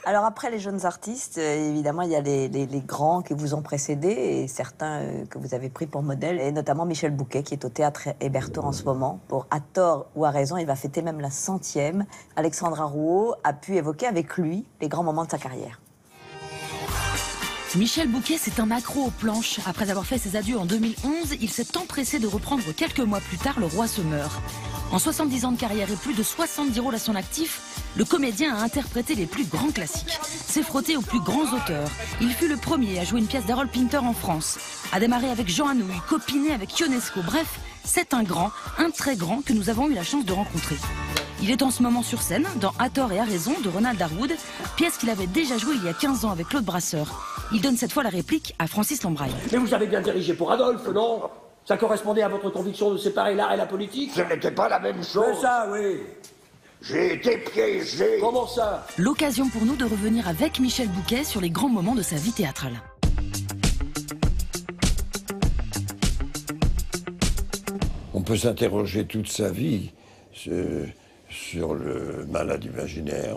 Alors après les jeunes artistes, évidemment, il y a les grands qui vous ont précédé et certains que vous avez pris pour modèle, et notamment Michel Bouquet qui est au Théâtre Hébertot en ce moment. Pour à tort ou à raison, il va fêter même la 100e. Alexandra Rouault a pu évoquer avec lui les grands moments de sa carrière. Michel Bouquet, c'est un accro aux planches. Après avoir fait ses adieux en 2011, il s'est empressé de reprendre quelques mois plus tard Le Roi se meurt. En 70 ans de carrière et plus de 70 rôles à son actif, le comédien a interprété les plus grands classiques, s'est frotté aux plus grands auteurs. Il fut le premier à jouer une pièce d'Harold Pinter en France, a démarré avec Jean Anouilh, copiné avec Ionesco. Bref, c'est un grand, un très grand que nous avons eu la chance de rencontrer. Il est en ce moment sur scène, dans À tort et à raison de Ronald Harwood, pièce qu'il avait déjà jouée il y a 15 ans avec Claude Brasseur. Il donne cette fois la réplique à Francis Lambraille. Mais vous avez bien dirigé pour Adolphe, non? Ça correspondait à votre conviction de séparer l'art et la politique? Ce n'était pas la même chose. Mais ça, oui. J'ai été piégé. Comment ça? L'occasion pour nous de revenir avec Michel Bouquet sur les grands moments de sa vie théâtrale. On peut s'interroger toute sa vie sur le malade imaginaire,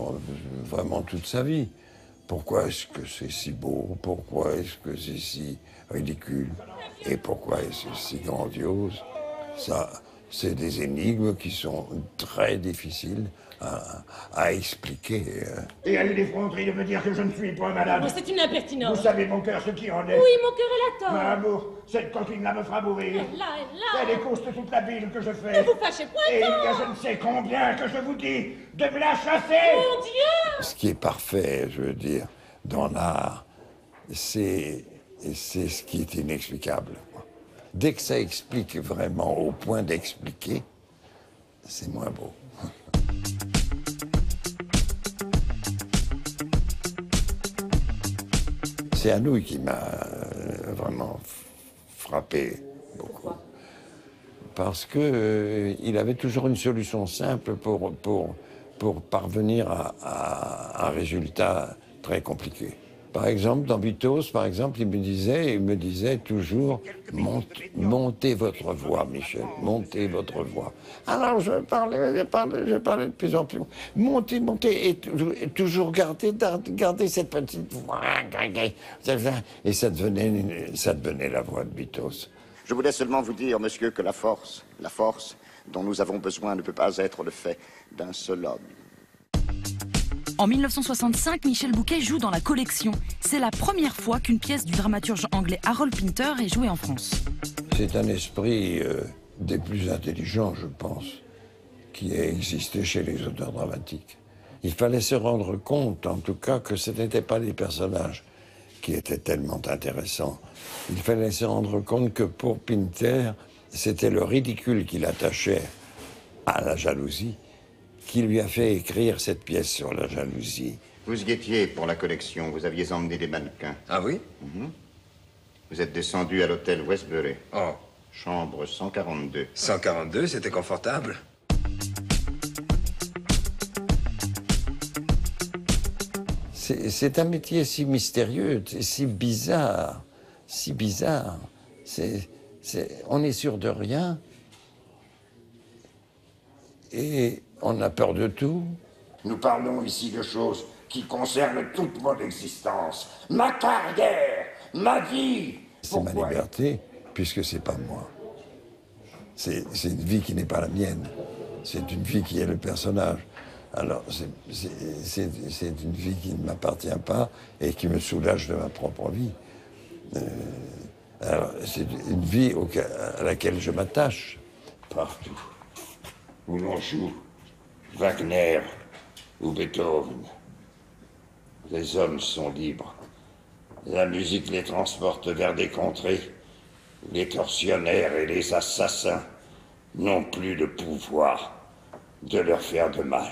vraiment toute sa vie. Pourquoi est-ce que c'est si beau? Pourquoi est-ce que c'est si ridicule? Et pourquoi est-ce que c'est si grandiose? Ça, c'est des énigmes qui sont très difficiles à expliquer. Et à l'effronterie de me dire que je ne suis pas malade. C'est une impertinence. Vous savez, mon cœur, ce qui en est. Oui, mon cœur est là, Ma tort. amour, cette coquine-là me fera mourir. Là. Elle écouste toute la bile que je fais. Ne vous fâchez point, Et il y a tort. je ne sais combien que je vous dis de me la chasser. Mon Dieu! Ce qui est parfait, je veux dire, dans l'art, c'est ce qui est inexplicable. Dès que ça explique vraiment au point d'expliquer, c'est moins beau. C'est Anouilh qui m'a vraiment frappé beaucoup. Parce que il avait toujours une solution simple pour parvenir à un résultat très compliqué. Par exemple, dans Bitos, par exemple, il me disait toujours montez votre voix, Michel, montez votre voix. Alors je parlais de plus en plus. Montez, et toujours garder cette petite voix. Et ça devenait la voix de Bitos. Je voulais seulement vous dire, monsieur, que la force dont nous avons besoin ne peut pas être le fait d'un seul homme. En 1965, Michel Bouquet joue dans La Collection. C'est la première fois qu'une pièce du dramaturge anglais Harold Pinter est jouée en France. C'est un esprit des plus intelligents, je pense, qui a existé chez les auteurs dramatiques. Il fallait se rendre compte, en tout cas, que ce n'étaient pas les personnages qui étaient tellement intéressants. Il fallait se rendre compte que pour Pinter, c'était le ridicule qu'il attachait à la jalousie qui lui a fait écrire cette pièce sur la jalousie. Vous y étiez pour La Collection, vous aviez emmené des mannequins. Ah oui? Vous êtes descendu à l'hôtel Westbury. Oh. Chambre 142. 142, c'était confortable. C'est un métier si mystérieux, si bizarre, on est sûr de rien et on a peur de tout. Nous parlons ici de choses qui concernent toute mon existence. Ma carrière, ma vie. C'est ma liberté, puisque c'est pas moi. C'est une vie qui n'est pas la mienne. C'est une vie qui est le personnage. Alors, c'est une vie qui ne m'appartient pas et qui me soulage de ma propre vie. Alors, c'est une vie à laquelle je m'attache. Partout où l'on joue Wagner ou Beethoven, les hommes sont libres. La musique les transporte vers des contrées où les tortionnaires et les assassins n'ont plus le pouvoir de leur faire de mal.